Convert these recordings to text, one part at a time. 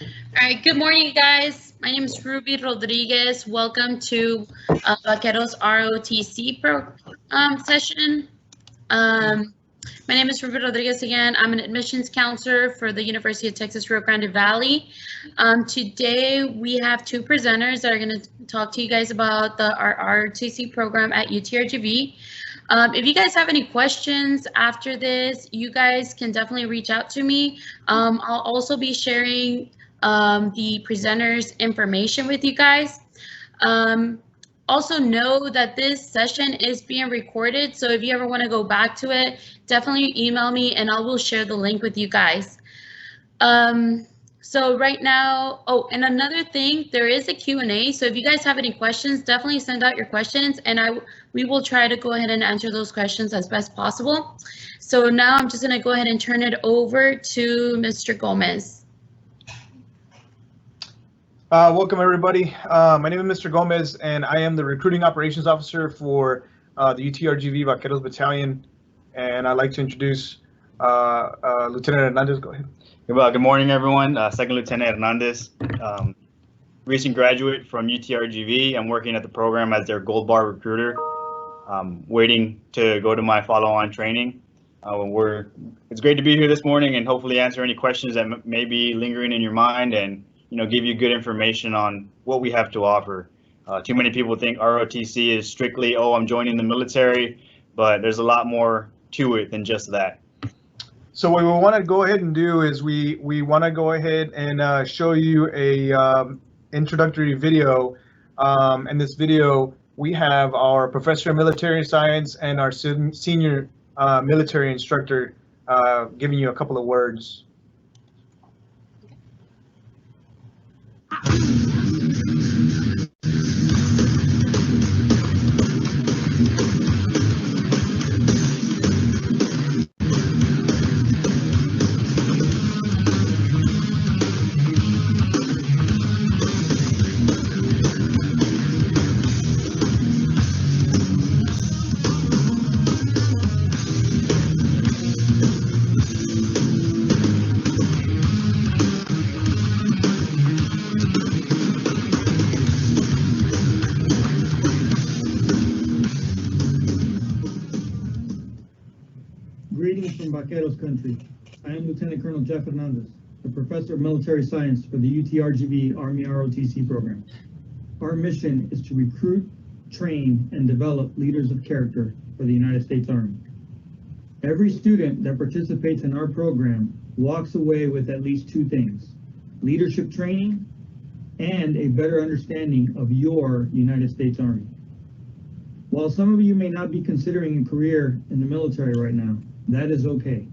All right, good morning, guys. My name is Ruby Rodriguez. Welcome to Vaqueros ROTC session. Um, my name is Ruby Rodriguez again. I'm an admissions counselor for the University of Texas Rio Grande Valley. Today, we have two presenters that are going to talk to you guys about our ROTC program at UTRGV. If you guys have any questions after this, you guys can definitely reach out to me. I'll also be sharing the presenters' information with you guys. Um, also know that this session is being recorded, so if you ever want to go back to it, definitely email me and I will share the link with you guys. So right now, oh, and another thing, there is a Q&A, so if you guys have any questions, definitely send out your questions and we will try to go ahead and answer those questions as best possible. So now I'm just going to go ahead and turn it over to Mr. Gomez. Welcome, everybody. My name is Mr. Gomez, and I am the Recruiting Operations Officer for the UTRGV Vaqueros Battalion. And I'd like to introduce Lieutenant Hernandez. Go ahead. Good morning, everyone. Second Lieutenant Hernandez, recent graduate from UTRGV. I'm working at the program as their Gold Bar recruiter, waiting to go to my follow-on training. It's great to be here this morning and hopefully answer any questions that may be lingering in your mind and give you good information on what we have to offer. Too many people think ROTC is strictly, oh, I'm joining the military, but there's a lot more to it than just that. So what we want to go ahead and do is we want to go ahead and show you a introductory video. In this video, we have our Professor of Military Science and our senior military instructor giving you a couple of words. Greetings from Vaqueros country. I am Lieutenant Colonel Jeff Hernandez, the Professor of Military Science for the UTRGV Army ROTC program. Our mission is to recruit, train, and develop leaders of character for the United States Army. Every student that participates in our program walks away with at least two things: leadership training and a better understanding of your United States Army. While some of you may not be considering a career in the military right now, that is okay.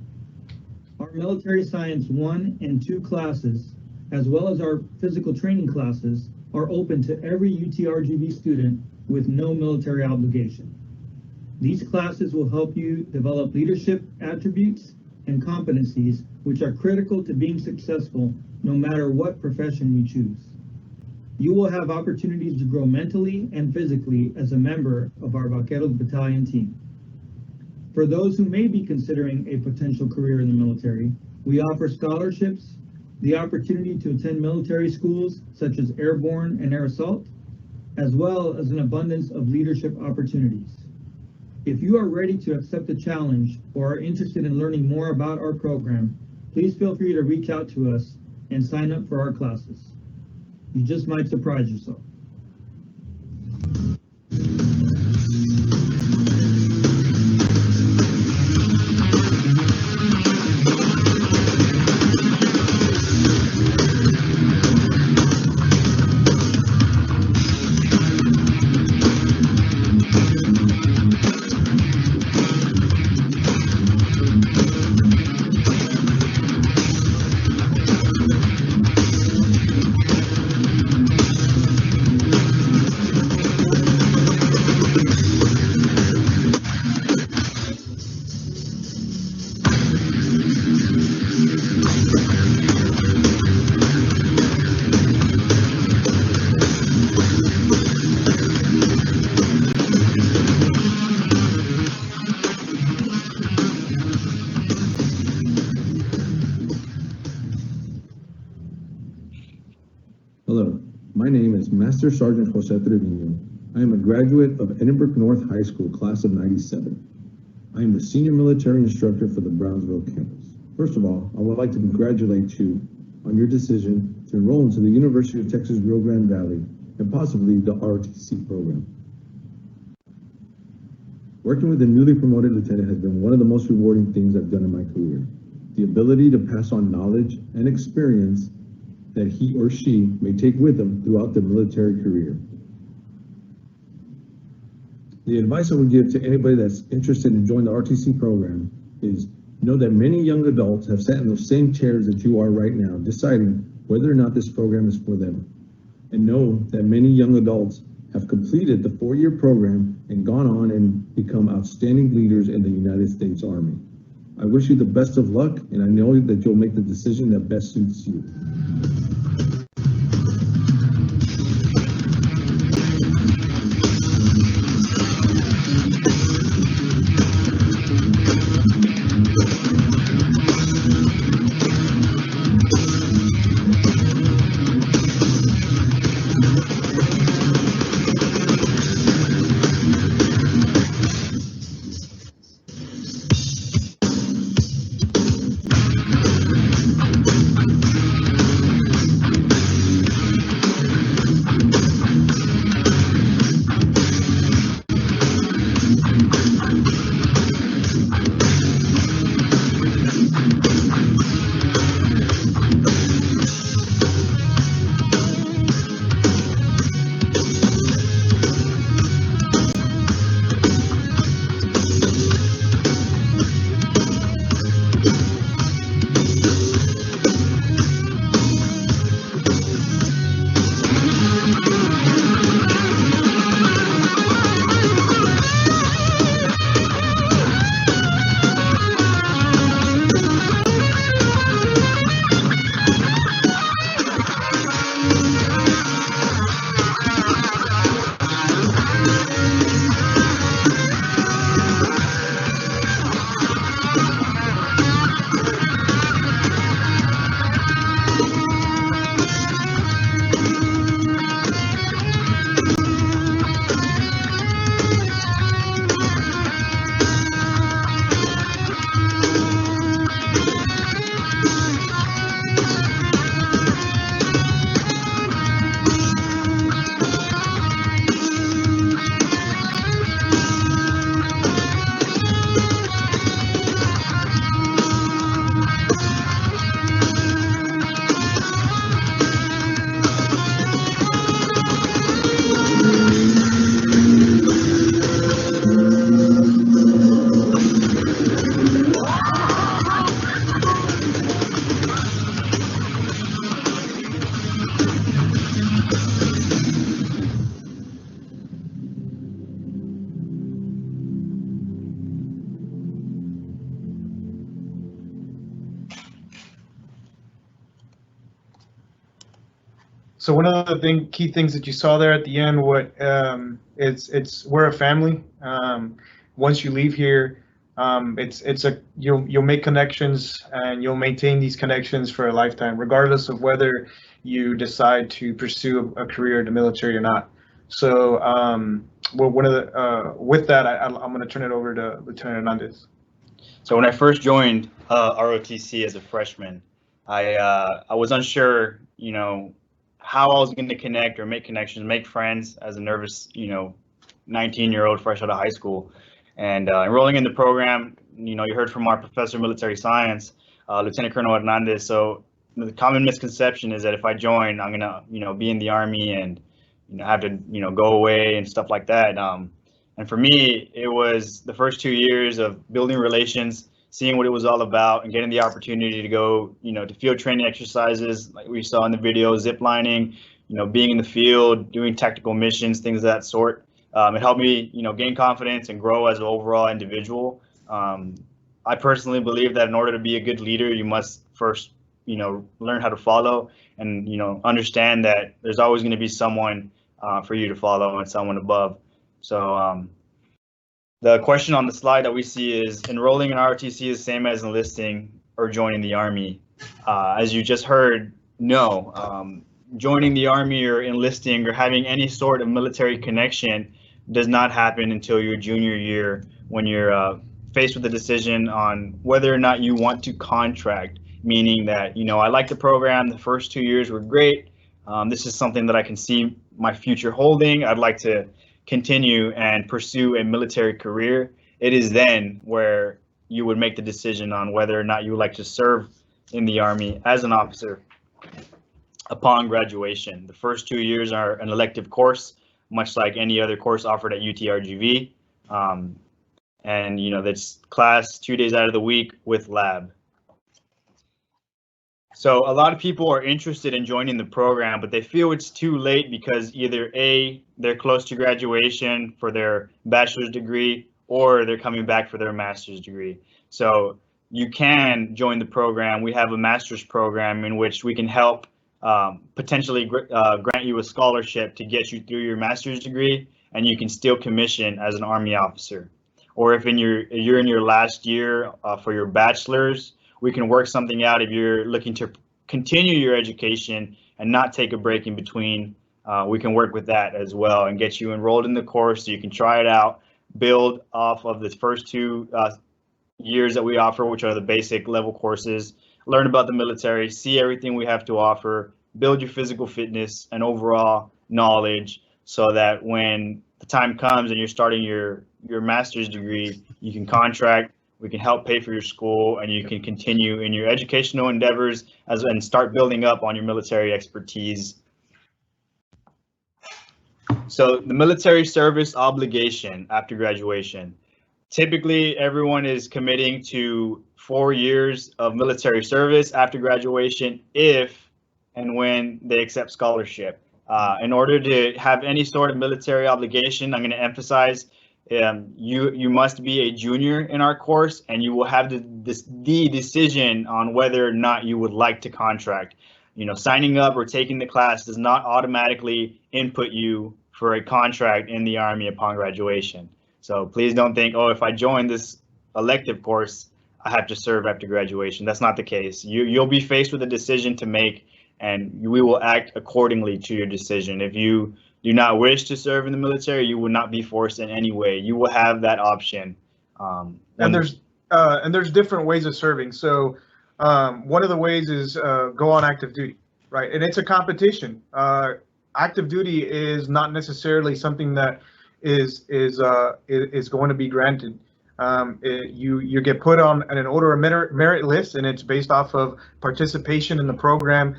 Our Military Science 1 and 2 classes, as well as our physical training classes, are open to every UTRGV student with no military obligation. These classes will help you develop leadership attributes and competencies which are critical to being successful no matter what profession you choose. You will have opportunities to grow mentally and physically as a member of our Vaqueros Battalion team. For those who may be considering a potential career in the military, we offer scholarships, the opportunity to attend military schools such as Airborne and Air Assault, as well as an abundance of leadership opportunities. If you are ready to accept the challenge or are interested in learning more about our program, please feel free to reach out to us and sign up for our classes. You just might surprise yourself. My name is Master Sergeant Jose Trevino. I am a graduate of Edinburgh North High School, class of '97. I am the senior military instructor for the Brownsville campus. First of all, I would like to congratulate you on your decision to enroll into the University of Texas Rio Grande Valley and possibly the ROTC program. Working with a newly promoted lieutenant has been one of the most rewarding things I've done in my career. The ability to pass on knowledge and experience that he or she may take with them throughout their military career. The advice I would give to anybody that's interested in joining the ROTC program is know that many young adults have sat in those same chairs that you are right now, deciding whether or not this program is for them. And know that many young adults have completed the 4-year program and gone on and become outstanding leaders in the United States Army. I wish you the best of luck, and I know that you'll make the decision that best suits you. So one of the key things that you saw there at the end, we're a family. Once you leave here, you'll make connections and you'll maintain these connections for a lifetime, regardless of whether you decide to pursue a career in the military or not. So with that, I'm going to turn it over to Lieutenant Hernandez. So when I first joined ROTC as a freshman, I was unsure, how I was going to connect or make connections, make friends as a nervous, 19-year-old fresh out of high school. And enrolling in the program, you heard from our professor of military science, Lieutenant Colonel Hernandez. So the common misconception is that if I join, I'm gonna, be in the Army and, have to, go away and stuff like that. And for me, it was the first 2 years of building relations, seeing what it was all about, and getting the opportunity to go, to field training exercises like we saw in the video, zip lining, being in the field, doing tactical missions, things of that sort. It helped me, gain confidence and grow as an overall individual. I personally believe that in order to be a good leader, you must first, learn how to follow and, understand that there's always going to be someone for you to follow and someone above. So the question on the slide that we see is, enrolling in ROTC is the same as enlisting or joining the Army. As you just heard, no. joining the Army or enlisting or having any sort of military connection does not happen until your junior year, when you're faced with a decision on whether or not you want to contract, meaning that, I like the program, the first 2 years were great. This is something that I can see my future holding. I'd like to continue and pursue a military career. It is then where you would make the decision on whether or not you would like to serve in the Army as an officer upon graduation. The first 2 years are an elective course, much like any other course offered at UTRGV. And that's class 2 days out of the week with lab. So a lot of people are interested in joining the program, but they feel it's too late because either A, they're close to graduation for their bachelor's degree, or they're coming back for their master's degree. So you can join the program. We have a master's program in which we can help potentially grant you a scholarship to get you through your master's degree, and you can still commission as an Army officer. Or if you're in your last year for your bachelor's, we can work something out if you're looking to continue your education and not take a break in between. We can work with that as well and get you enrolled in the course so you can try it out, build off of the first 2 years that we offer, which are the basic level courses, learn about the military, see everything we have to offer, build your physical fitness and overall knowledge, so that when the time comes and you're starting your master's degree, you can contract, we can help pay for your school, and you can continue in your educational endeavors and start building up on your military expertise. So the military service obligation after graduation. Typically, everyone is committing to 4 years of military service after graduation if and when they accept scholarship. In order to have any sort of military obligation, I'm going to emphasize you must be a junior in our course, and you will have the decision on whether or not you would like to contract. Signing up or taking the class does not automatically input you for a contract in the Army upon graduation. So please don't think, oh, if I join this elective course, I have to serve after graduation. That's not the case. You'll be faced with a decision to make, and we will act accordingly to your decision. If you do not wish to serve in the military, you will not be forced in any way. You will have that option. And there's different ways of serving. So one of the ways is go on active duty, right? And it's a competition. Active duty is not necessarily something that is going to be granted. You get put on an order of merit list, and it's based off of participation in the program,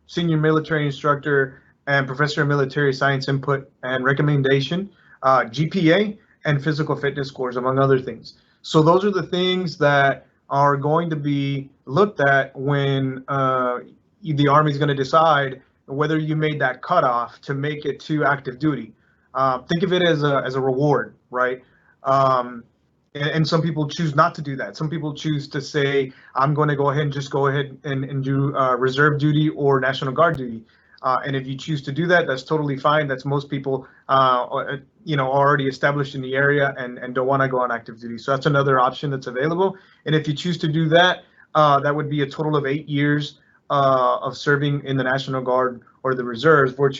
senior military instructor, and professor of military science input and recommendation, GPA, and physical fitness scores, among other things. So those are the things that are going to be looked at when the Army is going to decide whether you made that cutoff to make it to active duty. Think of it as a reward, right? And some people choose not to do that. Some people choose to say, I'm going to go ahead and do reserve duty or National Guard duty. And if you choose to do that, that's totally fine. That's most people, already established in the area and don't want to go on active duty. So that's another option that's available. And if you choose to do that, that would be a total of 8 years of serving in the National Guard or the reserves, or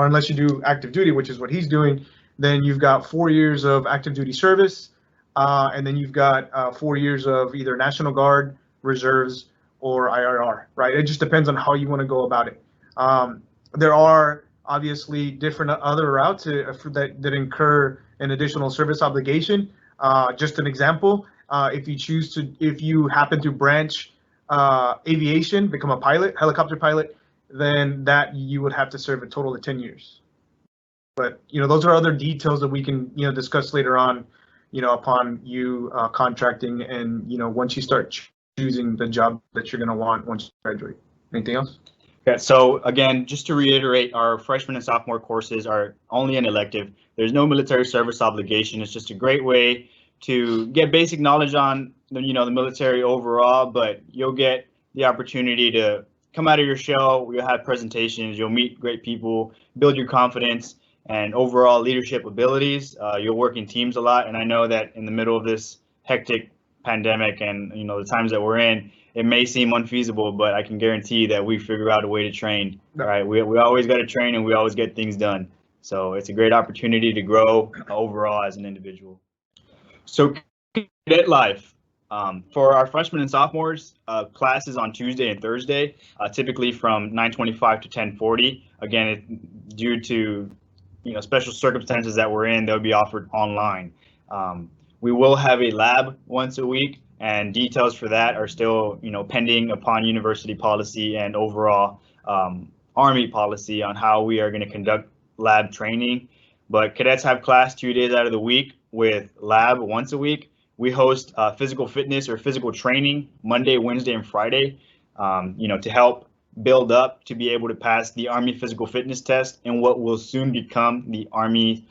unless you do active duty, which is what he's doing, then you've got 4 years of active duty service, and then you've got 4 years of either National Guard, reserves, or IRR, right? It just depends on how you want to go about it. There are obviously different other routes that incur an additional service obligation. Just an example, if you happen to branch aviation, become a pilot, helicopter pilot, then that you would have to serve a total of 10 years. But those are other details that we can discuss later on, upon you contracting and once you start choosing the job that you're going to want once you graduate. Anything else? Yeah, so again, just to reiterate, our freshman and sophomore courses are only an elective. There's no military service obligation. It's just a great way to get basic knowledge on the military overall, but you'll get the opportunity to come out of your shell. You'll have presentations, you'll meet great people, build your confidence and overall leadership abilities. You'll work in teams a lot, and I know that in the middle of this hectic pandemic and the times that we're in, it may seem unfeasible, but I can guarantee that we figure out a way to train. Right? We always got to train, and we always get things done. So it's a great opportunity to grow overall as an individual. So cadet life. For our freshmen and sophomores, classes on Tuesday and Thursday, typically from 9:25 to 10:40. Again, due to special circumstances that we're in, they'll be offered online. We will have a lab once a week, and details for that are still pending upon university policy and overall Army policy on how we are going to conduct lab training. But cadets have class 2 days out of the week with lab once a week. We host physical fitness or physical training Monday, Wednesday, and Friday, to help build up to be able to pass the Army physical fitness test and what will soon become the Army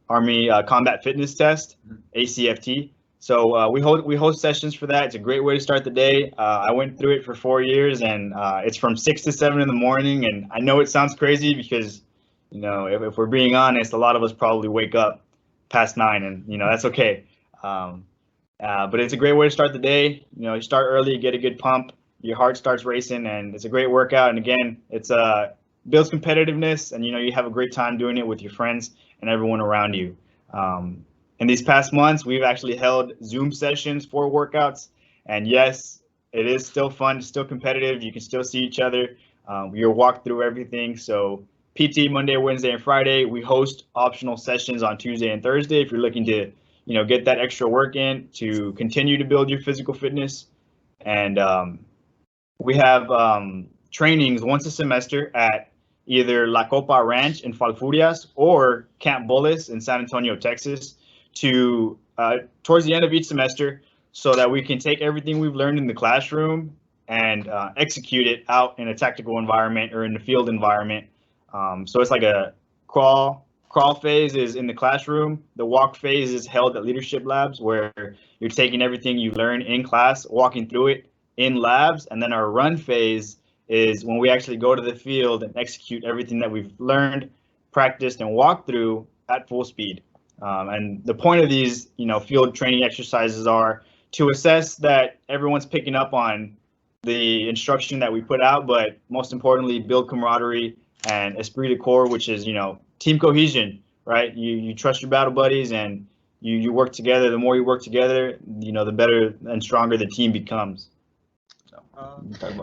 combat fitness test, ACFT. So we host sessions for that. It's a great way to start the day. I went through it for 4 years, and it's from 6 to 7 in the morning. And I know it sounds crazy because, if we're being honest, a lot of us probably wake up past 9, and that's okay. But it's a great way to start the day. You start early, get a good pump, your heart starts racing, and it's a great workout. And again, it's builds competitiveness, and you have a great time doing it with your friends and everyone around you. In these past months, we've actually held Zoom sessions for workouts, and yes, it is still fun, still competitive. You can still see each other. You'll walk through everything. So PT Monday, Wednesday, and Friday. We host optional sessions on Tuesday and Thursday if you're looking to, get that extra work in to continue to build your physical fitness. And we have trainings once a semester at either La Copa Ranch in Falfurrias or Camp Bullis in San Antonio, Texas, to towards the end of each semester, so that we can take everything we've learned in the classroom and execute it out in a tactical environment or in the field environment. So it's like a crawl phase is in the classroom. The walk phase is held at leadership labs, where you're taking everything you learn in class, walking through it in labs. And then our run phase is when we actually go to the field and execute everything that we've learned, practiced, and walked through at full speed. And the point of these, field training exercises are to assess that everyone's picking up on the instruction that we put out, but most importantly, build camaraderie and esprit de corps, which is, team cohesion, right? You trust your battle buddies, and you work together. The more you work together, the better and stronger the team becomes.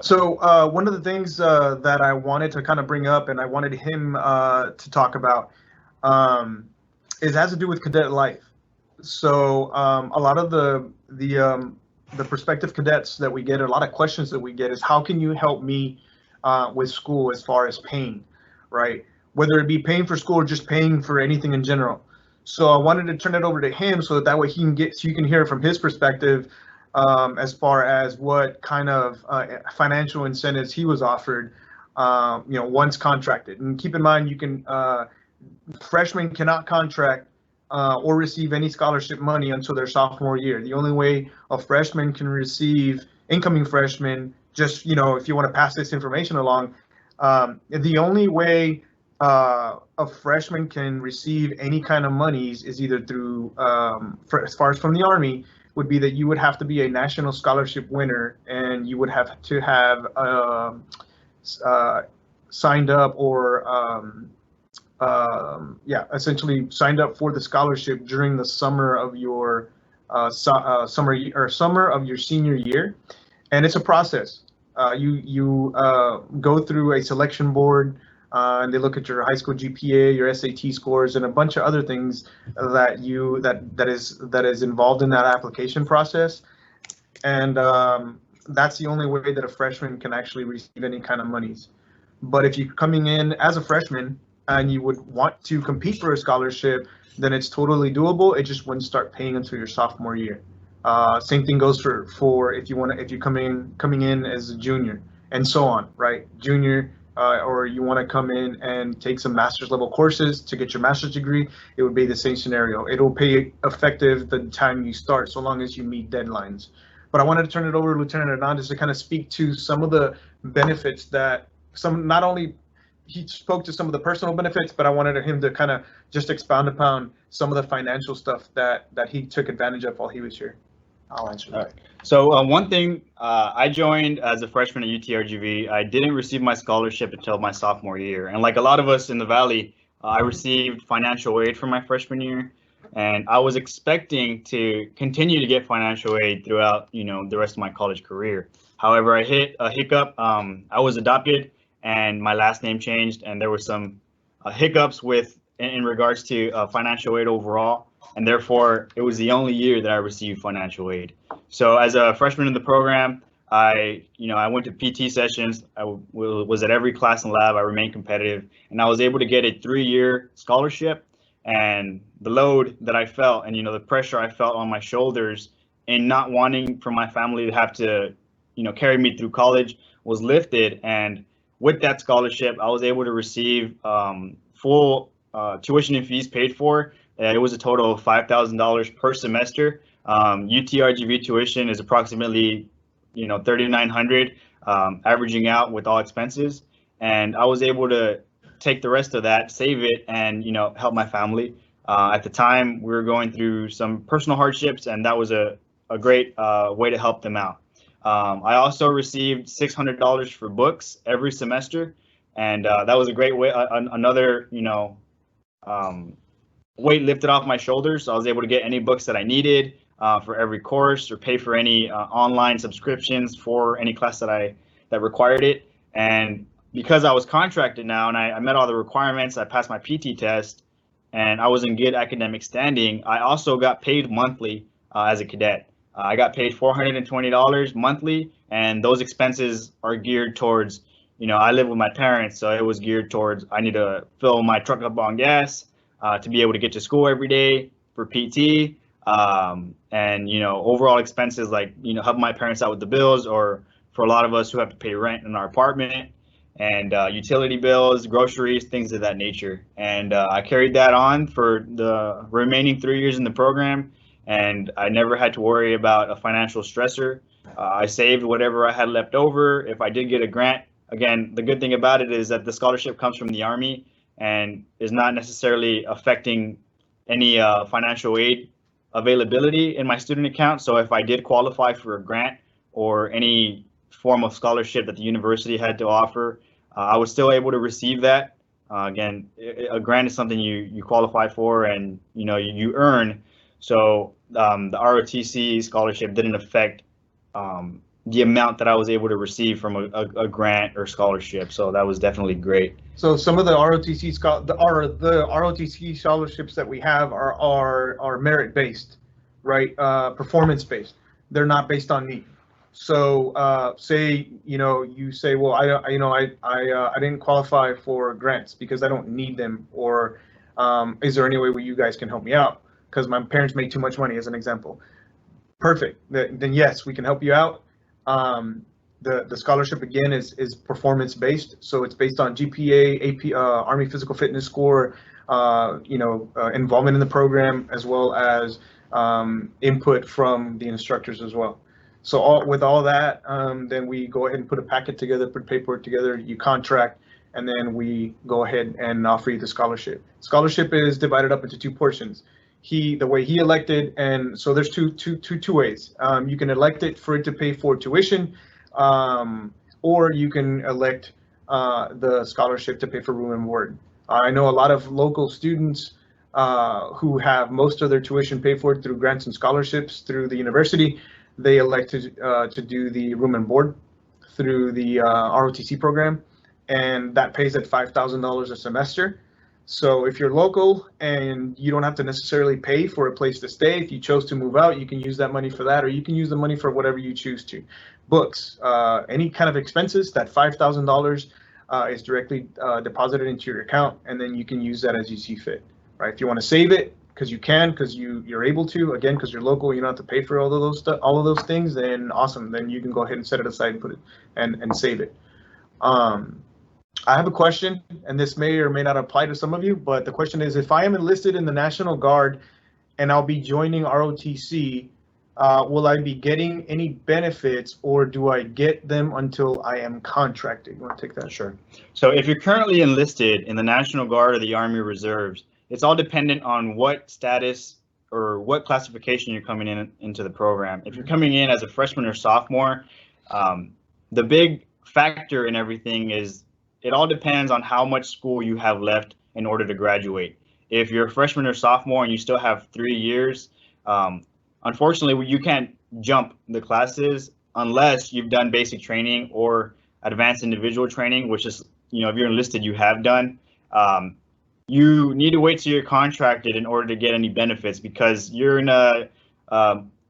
So one of the things that I wanted to kind of bring up, and I wanted him to talk about, it has to do with cadet life. So a lot of the prospective cadets that we get, a lot of questions that we get is, how can you help me with school as far as paying, right? Whether it be paying for school or just paying for anything in general. So I wanted to turn it over to him so that way you can hear from his perspective as far as what kind of financial incentives he was offered, once contracted. And keep in mind, freshmen cannot contract or receive any scholarship money until their sophomore year. The only way a freshman can receive, incoming freshmen, just, if you want to pass this information along, the only way a freshman can receive any kind of monies is either through, as far as from the Army, would be that you would have to be a national scholarship winner, and you would have to have signed up or essentially signed up for the scholarship during the summer of your summer of your senior year. And it's a process. You go through a selection board, and they look at your high school GPA, your SAT scores, and a bunch of other things that is involved in that application process. And that's the only way that a freshman can actually receive any kind of monies. But if you're coming in as a freshman and you would want to compete for a scholarship, then it's totally doable. It just wouldn't start paying until your sophomore year. Same thing goes for if you're coming in as a junior, and so on, right? Junior, or you want to come in and take some master's level courses to get your master's degree, it would be the same scenario. It'll pay effective the time you start, so long as you meet deadlines. But I wanted to turn it over to Lieutenant Hernandez to kind of speak to some of the benefits that not only he spoke to some of the personal benefits, but I wanted him to kind of just expound upon some of the financial stuff that he took advantage of while he was here. I'll answer that. So one thing, I joined as a freshman at UTRGV. I didn't receive my scholarship until my sophomore year. And like a lot of us in the Valley, I received financial aid for my freshman year. And I was expecting to continue to get financial aid throughout, the rest of my college career. However, I hit a hiccup. I was adopted and my last name changed, and there were some hiccups in regards to financial aid overall. And therefore, it was the only year that I received financial aid. So as a freshman in the program, I went to PT sessions. I was at every class and lab. I remained competitive, and I was able to get a 3-year scholarship. And the load that I felt, and the pressure I felt on my shoulders, and not wanting for my family to have to, carry me through college, was lifted. And with that scholarship, I was able to receive full tuition and fees paid for. It was a total of $5,000 per semester. UTRGV tuition is approximately, $3,900, averaging out with all expenses. And I was able to take the rest of that, save it, and help my family. At the time, we were going through some personal hardships, and that was a great way to help them out. I also received $600 for books every semester, and that was a great way. Another weight lifted off my shoulders. So I was able to get any books that I needed for every course, or pay for any online subscriptions for any class that required it. And because I was contracted now and I met all the requirements, I passed my PT test, and I was in good academic standing, I also got paid monthly as a cadet. I got paid $420 monthly, and those expenses are geared towards, I live with my parents, so it was geared towards, I need to fill my truck up on gas to be able to get to school every day for PT, and overall expenses like help my parents out with the bills, or for a lot of us who have to pay rent in our apartment, and utility bills, groceries, things of that nature. And I carried that on for the remaining 3 years in the program, and I never had to worry about a financial stressor. I saved whatever I had left over. If I did get a grant, again, the good thing about it is that the scholarship comes from the Army and is not necessarily affecting any financial aid availability in my student account. So if I did qualify for a grant or any form of scholarship that the university had to offer, I was still able to receive that. Again, a grant is something you qualify for and you earn. So the ROTC scholarship didn't affect the amount that I was able to receive from a grant or scholarship. So that was definitely great. So some of the ROTC scholarships that we have are merit based, right? Performance based. They're not based on need. So say you say, well, I didn't qualify for grants because I don't need them, or is there any way where you guys can help me out because my parents make too much money, as an example? Perfect. Then yes, we can help you out. The scholarship again is performance based, so it's based on GPA, AP, Army physical fitness score, involvement in the program, as well as input from the instructors as well. So with all that, then we go ahead and put a packet together, put paperwork together, you contract, and then we go ahead and offer you the scholarship. Scholarship is divided up into 2 portions. The way he elected, and so there's two ways. You can elect it for it to pay for tuition, or you can elect the scholarship to pay for room and board. I know a lot of local students who have most of their tuition paid for through grants and scholarships through the university. They elect to do the room and board through the ROTC program, and that pays at $5,000 a semester. So if you're local and you don't have to necessarily pay for a place to stay, if you chose to move out, you can use that money for that, or you can use the money for whatever you choose to. Books, any kind of expenses, that $5,000 is directly deposited into your account, and then you can use that as you see fit, right? If you want to save it, because you can, because you're able to, again, because you're local, you don't have to pay for all of those things, then awesome. Then you can go ahead and set it aside and put it and save it. I have a question, and this may or may not apply to some of you, but the question is, if I am enlisted in the National Guard and I'll be joining ROTC, will I be getting any benefits, or do I get them until I am contracted? You want to take that? Sure. So if you're currently enlisted in the National Guard or the Army Reserves, it's all dependent on what status or what classification you're coming into the program. If you're coming in as a freshman or sophomore, the big factor in everything is it all depends on how much school you have left in order to graduate. If you're a freshman or sophomore and you still have 3 years, unfortunately, you can't jump the classes unless you've done basic training or advanced individual training, which is, if you're enlisted, you have done. You need to wait till you're contracted in order to get any benefits, because you're in a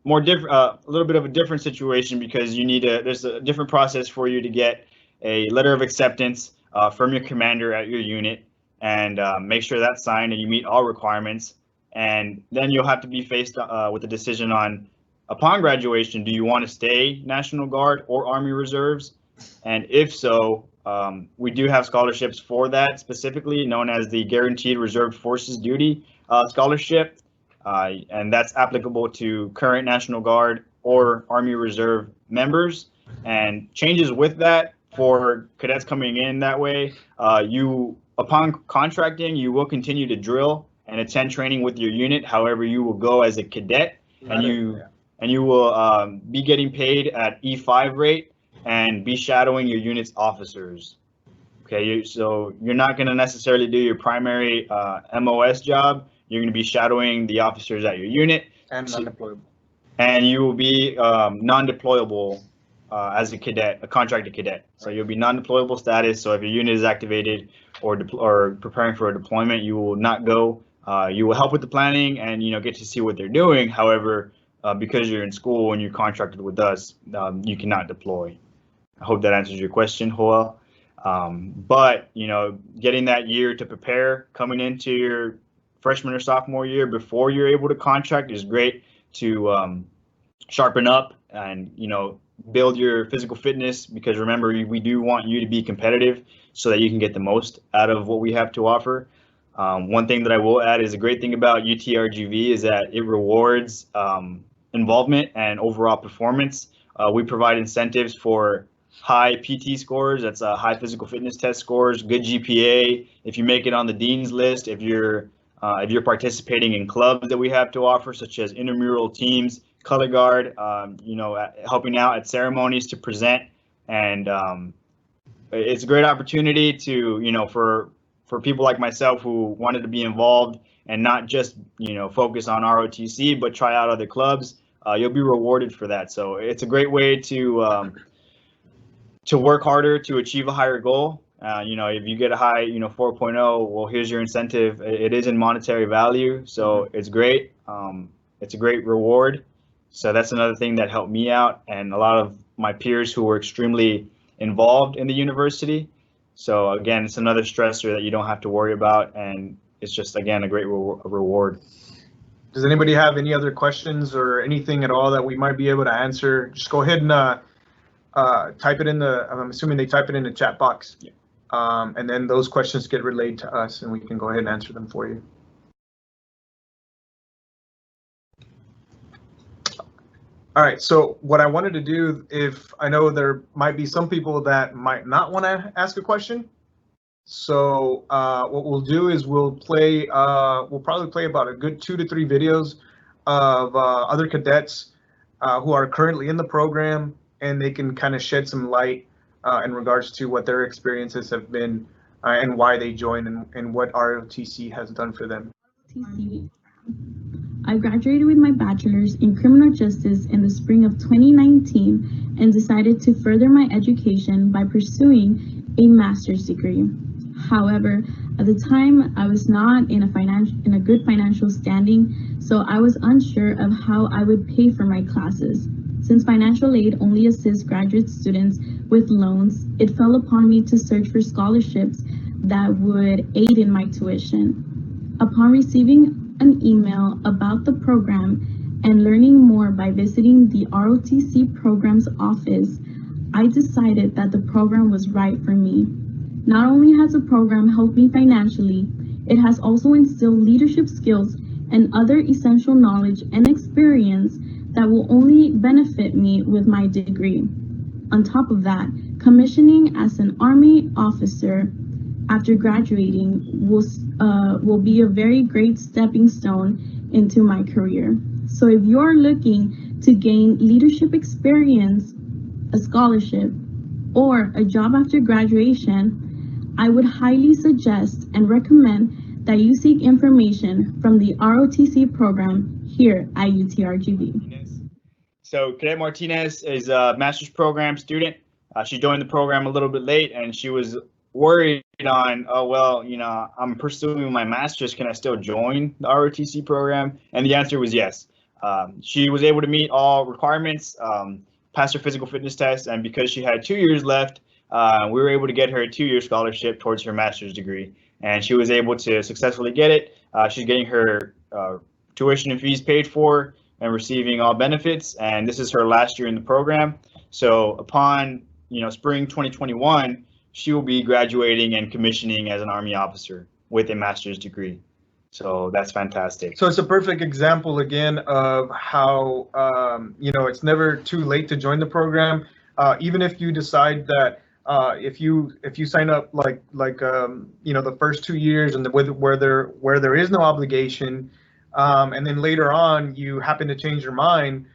little bit of a different situation, because there's a different process for you to get a letter of acceptance from your commander at your unit, and make sure that's signed and you meet all requirements. And then you'll have to be faced with a decision on, upon graduation, do you want to stay National Guard or Army Reserves? And if so, we do have scholarships for that, specifically known as the Guaranteed Reserved Forces Duty Scholarship. And that's applicable to current National Guard or Army Reserve members. And changes with that for cadets coming in that way, upon contracting, you will continue to drill and attend training with your unit. However, you will go as a cadet, and you will be getting paid at E5 rate and be shadowing your unit's officers. Okay, so you're not going to necessarily do your primary MOS job. You're going to be shadowing the officers at your unit. And non-deployable. And you will be non-deployable as a cadet, a contracted cadet. So you'll be non-deployable status. So if your unit is activated or preparing for a deployment, you will not go. You will help with the planning and get to see what they're doing. However, because you're in school and you're contracted with us, you cannot deploy. I hope that answers your question, Joel. But getting that year to prepare coming into your freshman or sophomore year before you're able to contract is great to sharpen up and build your physical fitness, because remember, we do want you to be competitive so that you can get the most out of what we have to offer. One thing that I will add is a great thing about UTRGV is that it rewards involvement and overall performance. We provide incentives for high PT scores, that's high physical fitness test scores, good GPA. If you make it on the dean's list, if you're participating in clubs that we have to offer, such as intramural teams, color guard, helping out at ceremonies to present, and it's a great opportunity to for people like myself who wanted to be involved and not just focus on ROTC but try out other clubs. You'll be rewarded for that. So it's a great way to work harder to achieve a higher goal. If you get a high 4.0, well, here's your incentive. It is in monetary value, so it's great. It's a great reward. So that's another thing that helped me out and a lot of my peers who were extremely involved in the university. So again, it's another stressor that you don't have to worry about, and it's just, again, a great reward. Does anybody have any other questions or anything at all that we might be able to answer? Just go ahead and type it in I'm assuming they type it in the chat box. Yeah. And then those questions get relayed to us and we can go ahead and answer them for you. All right, so what I wanted to do, if I know there might be some people that might not want to ask a question, so what we'll do is we'll probably play about a good 2 to 3 videos of other cadets who are currently in the program, and they can kind of shed some light in regards to what their experiences have been and why they joined and what ROTC has done for them. I graduated with my bachelor's in criminal justice in the spring of 2019 and decided to further my education by pursuing a master's degree. However, at the time, I was not in a good financial standing, so I was unsure of how I would pay for my classes. Since financial aid only assists graduate students with loans, it fell upon me to search for scholarships that would aid in my tuition. Upon receiving an email about the program and learning more by visiting the ROTC program's office, I decided that the program was right for me. Not only has the program helped me financially, it has also instilled leadership skills and other essential knowledge and experience that will only benefit me with my degree. On top of that, commissioning as an Army officer after graduating will be a very great stepping stone into my career. So if you're looking to gain leadership experience, a scholarship, or a job after graduation, I would highly suggest and recommend that you seek information from the ROTC program here at UTRGV. So Cadet Martinez is a master's program student. She joined the program a little bit late, and she was worried on, oh, well, you know, I'm pursuing my master's. Can I still join the ROTC program? And the answer was yes. She was able to meet all requirements, passed her physical fitness test, and because she had 2 years left, we were able to get her a 2-year scholarship towards her master's degree, and she was able to successfully get it. She's getting her tuition and fees paid for and receiving all benefits, and this is her last year in the program. So upon spring 2021, she will be graduating and commissioning as an Army officer with a master's degree. So that's fantastic. So it's a perfect example again of how it's never too late to join the program. Even if you decide that if you sign up like the first 2 years and where there is no obligation, and then later on you happen to change your mind,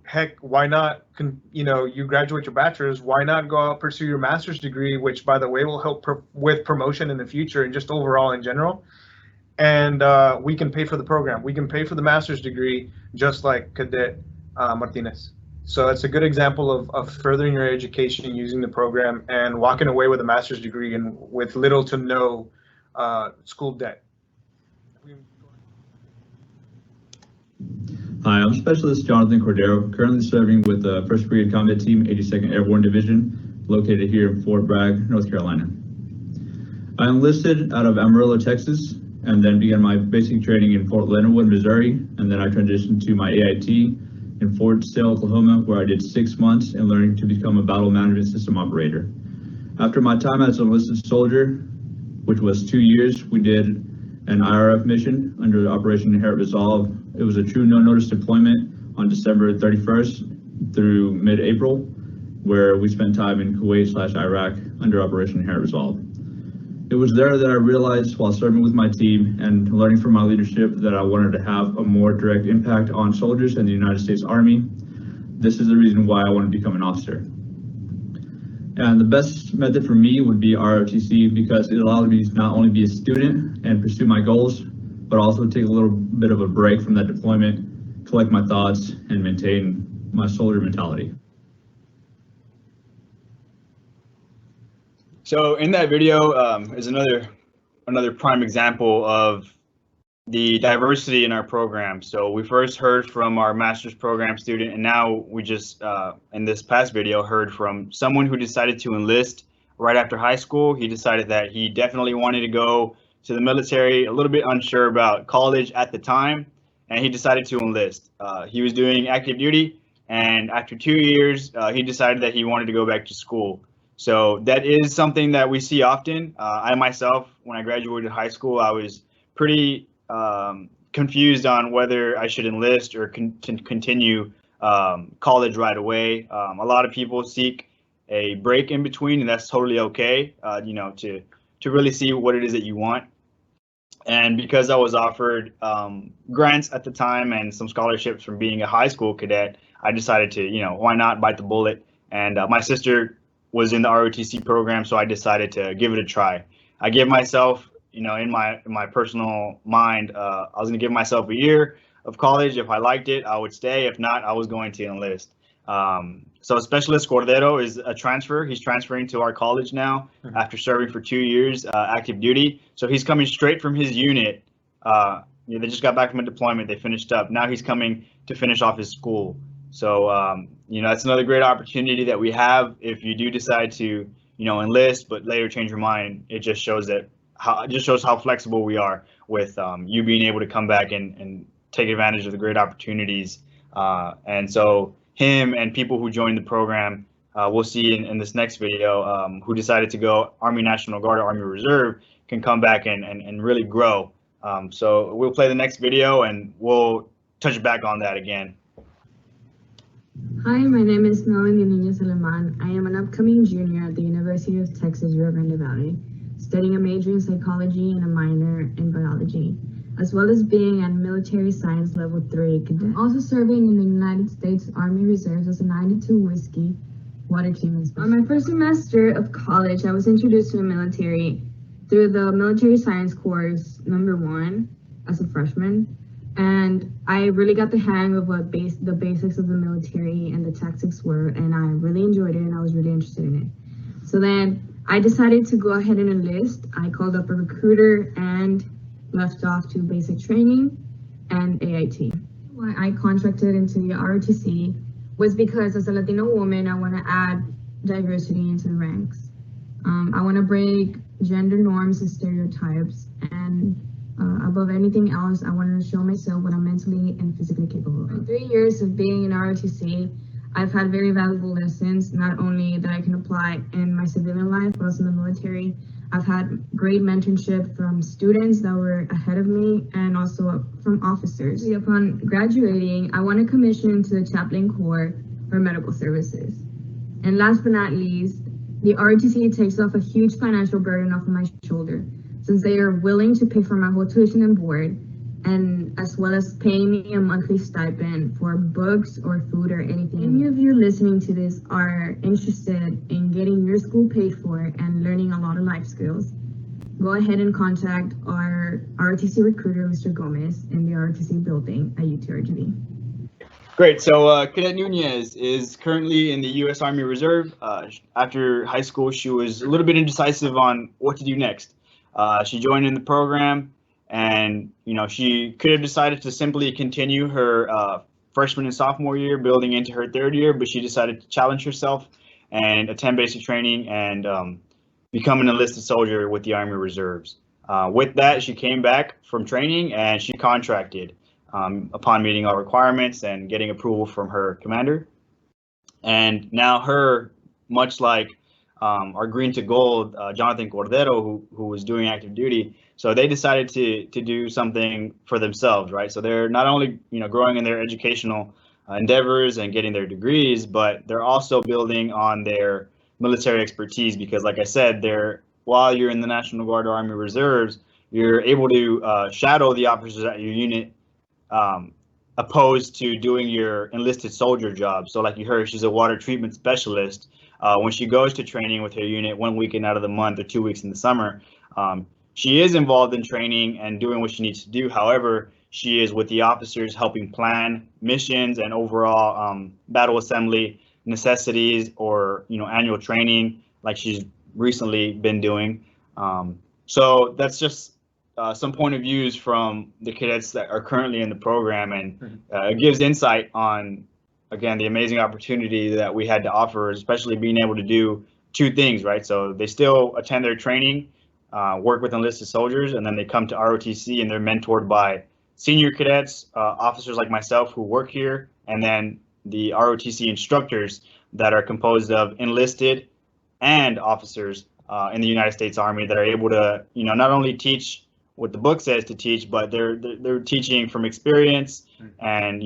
heck, why not? You graduate your bachelor's, why not go out pursue your master's degree, which by the way will help with promotion in the future and just overall in general. And we can pay for the program. We can pay for the master's degree just like Cadet Martinez. So it's a good example of furthering your education using the program and walking away with a master's degree and with little to no school debt. Hi, I'm Specialist Jonathan Cordero, currently serving with the 1st Brigade Combat Team, 82nd Airborne Division, located here in Fort Bragg, North Carolina. I enlisted out of Amarillo, Texas, and then began my basic training in Fort Leonard Wood, Missouri, and then I transitioned to my AIT in Fort Sill, Oklahoma, where I did 6 months in learning to become a battle management system operator. After my time as an enlisted soldier, which was 2 years, we did an IRF mission under Operation Inherent Resolve. It was a true no-notice deployment on December 31st through mid-April, where we spent time in Kuwait/Iraq under Operation Inherent Resolve. It was there that I realized while serving with my team and learning from my leadership that I wanted to have a more direct impact on soldiers in the United States Army. This is the reason why I want to become an officer. And the best method for me would be ROTC because it allowed me to not only be a student and pursue my goals, but also take a little bit of a break from that deployment, collect my thoughts, and maintain my soldier mentality. So in that video is another prime example of the diversity in our program. So we first heard from our master's program student, and now we just, in this past video, heard from someone who decided to enlist right after high school. He decided that he definitely wanted to go to the military, a little bit unsure about college at the time, and he decided to enlist. He was doing active duty, and after 2 years, he decided that he wanted to go back to school. So that is something that we see often. I myself, when I graduated high school, I was pretty confused on whether I should enlist or continue college right away. A lot of people seek a break in between, and that's totally okay, to really see what it is that you want. And because I was offered grants at the time and some scholarships from being a high school cadet, I decided to, why not bite the bullet? And my sister was in the ROTC program, so I decided to give it a try. I gave myself, in my personal mind, I was going to give myself a year of college. If I liked it, I would stay. If not, I was going to enlist. So Specialist Cordero is a transfer. He's transferring to our college now after serving for 2 years active duty. So he's coming straight from his unit. They just got back from a deployment. They finished up. Now he's coming to finish off his school. So, that's another great opportunity that we have. If you do decide to, enlist, but later change your mind, it just shows how flexible we are with you being able to come back and take advantage of the great opportunities. And so him and people who joined the program, we'll see in this next video, who decided to go Army National Guard or Army Reserve, can come back and really grow. So we'll play the next video and we'll touch back on that again. Hi, my name is Melanie Nunez Alemán. Guzman. I am an upcoming junior at the University of Texas, Rio Grande Valley, studying a major in psychology and a minor in biology, as well as being a military science level 3 cadet. I'm also serving in the United States Army Reserves as a 92 whiskey water treatment specialist. On my first semester of college, I was introduced to the military through the military science course #1 as a freshman. And I really got the hang of what the basics of the military and the tactics were, and I really enjoyed it and I was really interested in it. So then I decided to go ahead and enlist. I called up a recruiter and left off to basic training and AIT. Why I contracted into the ROTC was because as a Latino woman, I want to add diversity into the ranks. I want to break gender norms and stereotypes, and above anything else, I wanted to show myself what I'm mentally and physically capable of. In 3 years of being in ROTC, I've had very valuable lessons, not only that I can apply in my civilian life, but also in the military. I've had great mentorship from students that were ahead of me and also from officers. Upon graduating, I won a commission into the Chaplain Corps for medical services. And last but not least, the ROTC takes off a huge financial burden off of my shoulder, since they are willing to pay for my whole tuition and board, and as well as paying me a monthly stipend for books or food or anything. Any of you listening to this are interested in getting your school paid for and learning a lot of life skills, go ahead and contact our ROTC recruiter, Mr. Gomez, in the ROTC building at UTRGV. Great. So Cadet Nunez is currently in the U.S. Army Reserve. After high school, she was a little bit indecisive on what to do next. She joined in the program, and she could have decided to simply continue her freshman and sophomore year, building into her third year, but she decided to challenge herself and attend basic training and become an enlisted soldier with the Army Reserves. With that, she came back from training and she contracted upon meeting all requirements and getting approval from her commander. And now her, much like our green to gold, Jonathan Cordero, who was doing active duty. So they decided to do something for themselves, right? So they're not only growing in their educational endeavors and getting their degrees, but they're also building on their military expertise, because like I said, while you're in the National Guard or Army Reserves, you're able to shadow the officers at your unit, opposed to doing your enlisted soldier job. So like you heard, she's a water treatment specialist. When she goes to training with her unit 1 weekend out of the month or 2 weeks in the summer, she is involved in training and doing what she needs to do. However, she is with the officers helping plan missions and overall battle assembly necessities, or annual training like she's recently been doing. So that's just some point of views from the cadets that are currently in the program, and it gives insight on, again, the amazing opportunity that we had to offer, especially being able to do two things, right? So they still attend their training, work with enlisted soldiers, and then they come to ROTC and they're mentored by senior cadets, officers like myself who work here, and then the ROTC instructors that are composed of enlisted and officers in the United States Army that are able to, not only teach what the book says to teach, but they're teaching from experience, and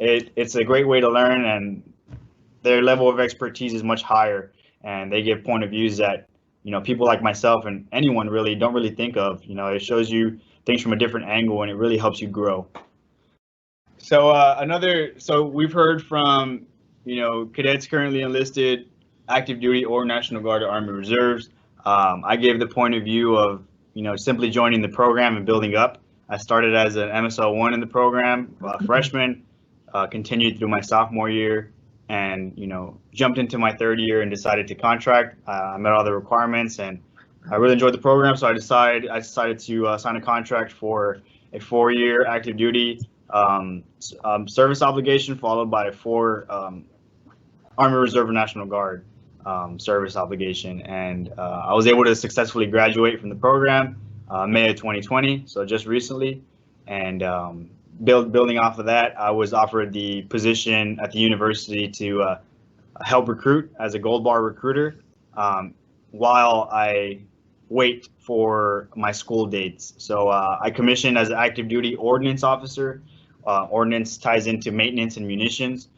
it's a great way to learn, and their level of expertise is much higher, and they give point of views that people like myself and anyone really don't really think of. It shows you things from a different angle, and it really helps you grow. So so we've heard from cadets currently enlisted, active duty, or National Guard or Army Reserves. I gave the point of view of simply joining the program and building up. I started as an MSL1 in the program, freshman, continued through my sophomore year, and jumped into my third year and decided to contract. I met all the requirements and I really enjoyed the program, so I decided to sign a contract for a 4-year active duty service obligation, followed by a 4 Army Reserve or National Guard service obligation, and I was able to successfully graduate from the program May of 2020, so just recently. And building off of that, I was offered the position at the university to help recruit as a Gold Bar recruiter while I wait for my school dates. So I commissioned as an active duty ordnance officer. Ordnance ties into maintenance and munitions.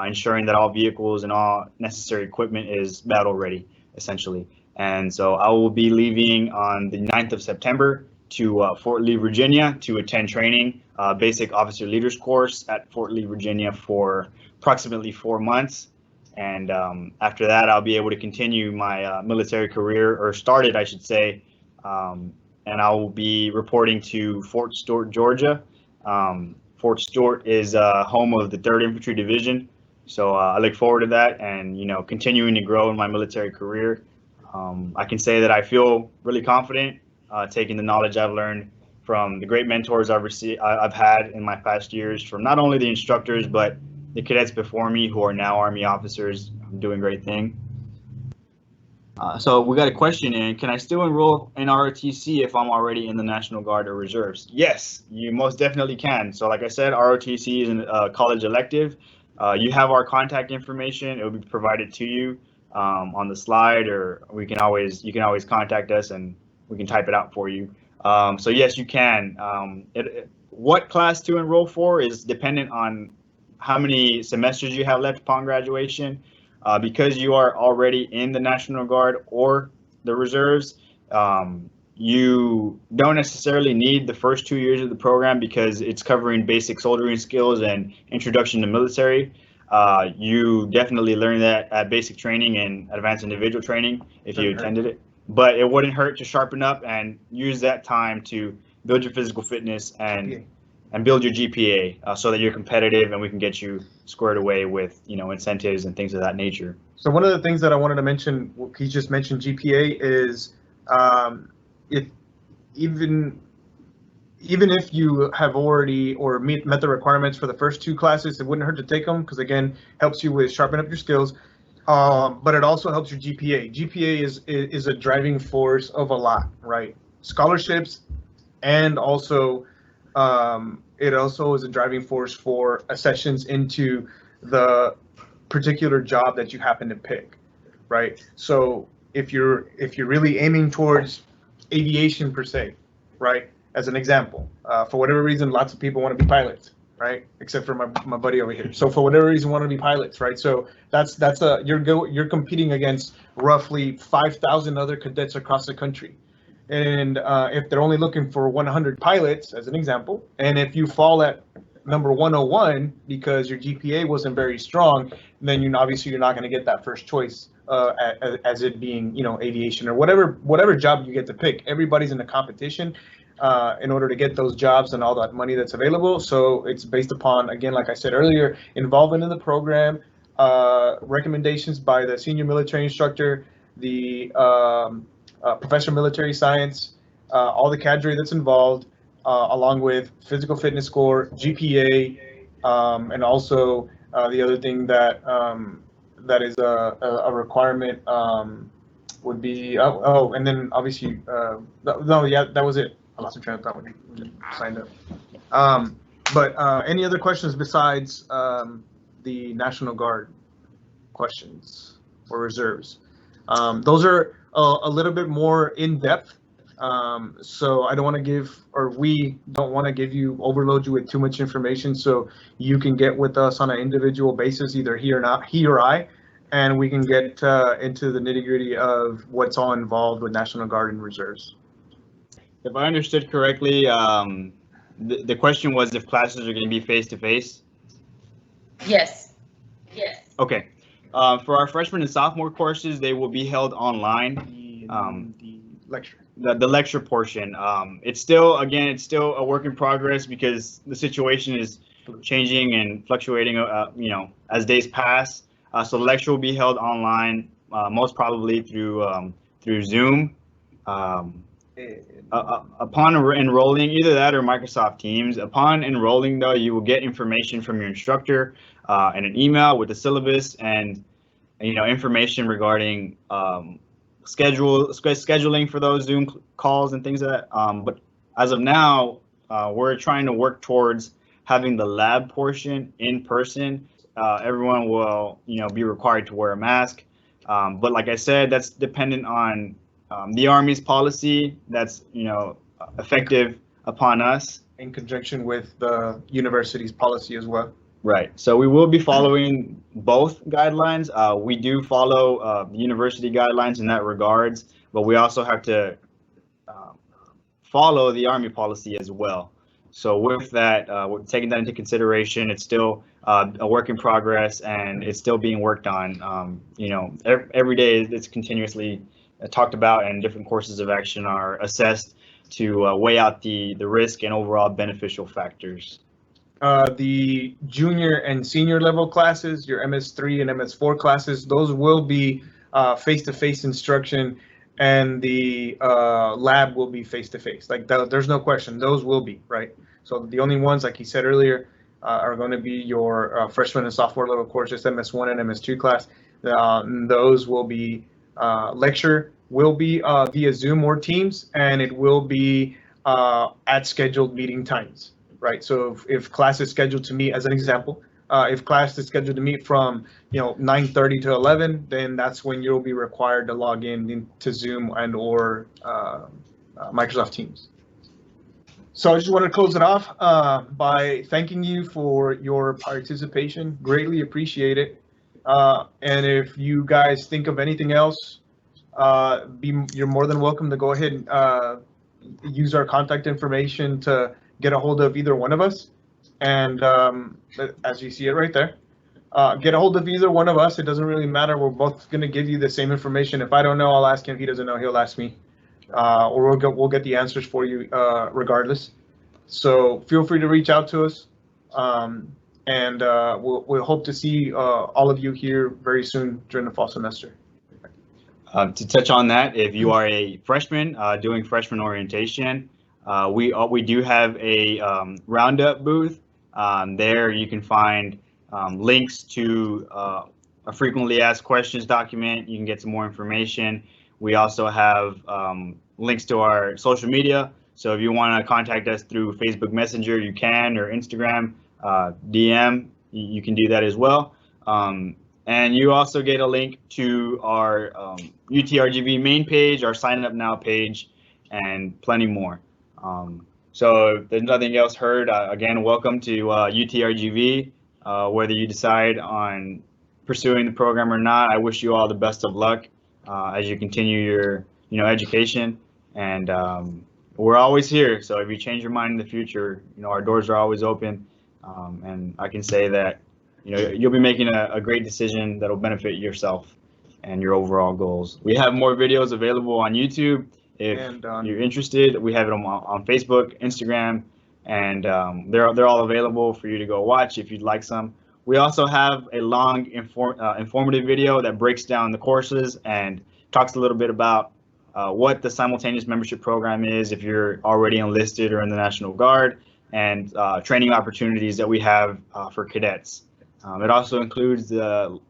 ensuring that all vehicles and all necessary equipment is battle ready, essentially. And so I will be leaving on the 9th of September to Fort Lee, Virginia to attend training, basic officer leaders course at Fort Lee, Virginia for approximately 4 months. And after that, I'll be able to continue my military career, or started, I should say. And I will be reporting to Fort Stewart, Georgia. Fort Stewart is home of the 3rd Infantry Division. So I look forward to that and, continuing to grow in my military career. I can say that I feel really confident taking the knowledge I've learned from the great mentors I've had in my past years, from not only the instructors, but the cadets before me who are now Army officers doing great things. So we got a question in. Can I still enroll in ROTC if I'm already in the National Guard or Reserves? Yes, you most definitely can. So like I said, ROTC is a college elective. You have our contact information. It will be provided to you on the slide, or you can always contact us and we can type it out for you. So yes, you can. What class to enroll for is dependent on how many semesters you have left upon graduation. Because you are already in the National Guard or the Reserves, you don't necessarily need the first 2 years of the program because it's covering basic soldiering skills and introduction to military. You definitely learn that at basic training and advanced individual training if you attended it. But it wouldn't hurt to sharpen up and use that time to build your physical fitness and build your GPA so that you're competitive and we can get you squared away with, incentives and things of that nature. So one of the things that I wanted to mention, he just mentioned GPA, is if even if you have already or met the requirements for the first 2 classes, it wouldn't hurt to take them because, again, helps you with sharpen up your skills. But it also helps your GPA. GPA is a driving force of a lot, right? Scholarships, and also it also is a driving force for accessions into the particular job that you happen to pick, right? So if you're really aiming towards aviation per se, right? As an example, for whatever reason, lots of people want to be pilots, right? Except for my buddy over here. So for whatever reason, want to be pilots, right? So you're competing against roughly 5,000 other cadets across the country. And if they're only looking for 100 pilots, as an example, and if you fall at number 101 because your GPA wasn't very strong, then obviously you're not going to get that first choice as it being, aviation or whatever job you get to pick. Everybody's in a competition in order to get those jobs and all that money that's available. So it's based upon, again, like I said earlier, involvement in the program, recommendations by the senior military instructor, the professor of military science, all the cadre that's involved, along with physical fitness score, GPA, and also the other thing that that is a requirement would be and then obviously that was it. I lost the train of thought when you signed up. But any other questions besides the National Guard questions or reserves? Those are a little bit more in depth. So I don't want to we don't want to overload you with too much information, so you can get with us on an individual basis, either he or I, and we can get into the nitty-gritty of what's all involved with National Guard and Reserves. If I understood correctly, the question was if classes are going to be face-to-face? Yes. Okay. For our freshman and sophomore courses, they will be held online. The lecture. The lecture portion. It's still a work in progress because the situation is changing and fluctuating, as days pass. So the lecture will be held online, most probably through Zoom. Upon enrolling, either that or Microsoft Teams. Upon enrolling, though, you will get information from your instructor and an email with the syllabus and information regarding scheduling for those Zoom calls and things like that. But as of now, we're trying to work towards having the lab portion in person. Everyone will be required to wear a mask. But like I said, that's dependent on the Army's policy that's effective upon us. In conjunction with the university's policy as well. Right. So we will be following both guidelines. We do follow the university guidelines in that regards, but we also have to follow the Army policy as well. So with that, we're taking that into consideration. It's still a work in progress, and it's still being worked on. Every day it's continuously talked about, and different courses of action are assessed to weigh out the risk and overall beneficial factors. The junior and senior level classes, your MS3 and MS4 classes, those will be face-to-face instruction, and the lab will be face-to-face. Like there's no question, those will be, right? So the only ones, like he said earlier, are going to be your freshman and sophomore level courses, MS1 and MS2 class. Those will be lecture will be via Zoom or Teams, and it will be at scheduled meeting times, right? So if class is scheduled to meet, as an example, if class is scheduled to meet from 9:30 to 11, then that's when you'll be required to log in to Zoom and or Microsoft Teams. So I just want to close it off by thanking you for your participation. Greatly appreciate it. And if you guys think of anything else, you're more than welcome to go ahead and use our contact information to get a hold of either one of us. And as you see it right there, get a hold of either one of us. It doesn't really matter. We're both going to give you the same information. If I don't know, I'll ask him. If he doesn't know, he'll ask me. Or we'll get the answers for you regardless. So feel free to reach out to us. And we'll hope to see all of you here very soon during the fall semester. To touch on that, if you are a freshman doing freshman orientation, we do have a roundup booth. There you can find links to a frequently asked questions document. You can get some more information. We also have links to our social media. So if you want to contact us through Facebook Messenger, you can, or Instagram DM, you can do that as well. And you also get a link to our UTRGV main page, our Sign Up Now page, and plenty more. So if there's nothing else heard, again, welcome to UTRGV. Whether you decide on pursuing the program or not, I wish you all the best of luck as you continue your education. And we're always here. So if you change your mind in the future, our doors are always open. And I can say that you'll be making a great decision that'll benefit yourself and your overall goals. We have more videos available on YouTube. If you're interested, we have it on Facebook, Instagram, and they're all available for you to go watch if you'd like some. We also have a long informative video that breaks down the courses and talks a little bit about what the simultaneous membership program is if you're already enlisted or in the National Guard, and training opportunities that we have for cadets. It also includes the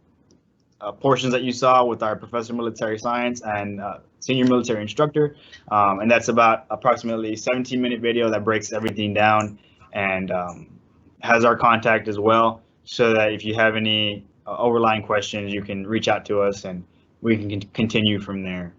portions that you saw with our Professor of Military Science and Senior Military Instructor, and that's about approximately 17-minute video that breaks everything down and has our contact as well, so that if you have any overlying questions, you can reach out to us and we can continue from there.